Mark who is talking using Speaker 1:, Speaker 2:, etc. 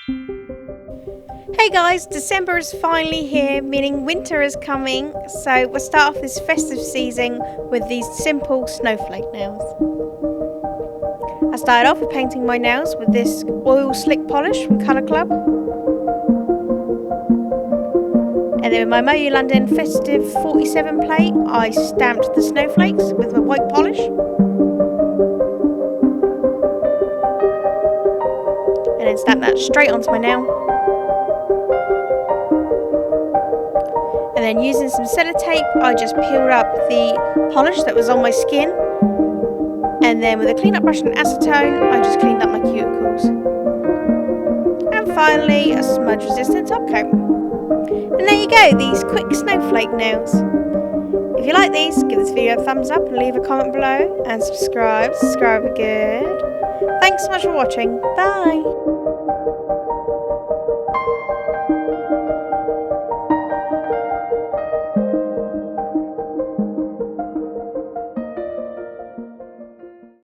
Speaker 1: Hey guys, December is finally here, meaning winter is coming, so we'll start off this festive season with these simple snowflake nails. I started off with painting my nails with this oil slick polish from Colour Club. And then with my Moyu London Festive 47 plate, I stamped the snowflakes with a white polish. And then stamped that straight onto my nail. And then using some sellotape, I just peeled up the polish that was on my skin. And then with a clean up brush and acetone, I just cleaned up my cuticles. And finally, a smudge resistant top coat. And there you go, these quick snowflake nails. If you like these, give this video a thumbs up and leave a comment below. And subscribe. Subscribe are good. Thanks so much for watching. Bye.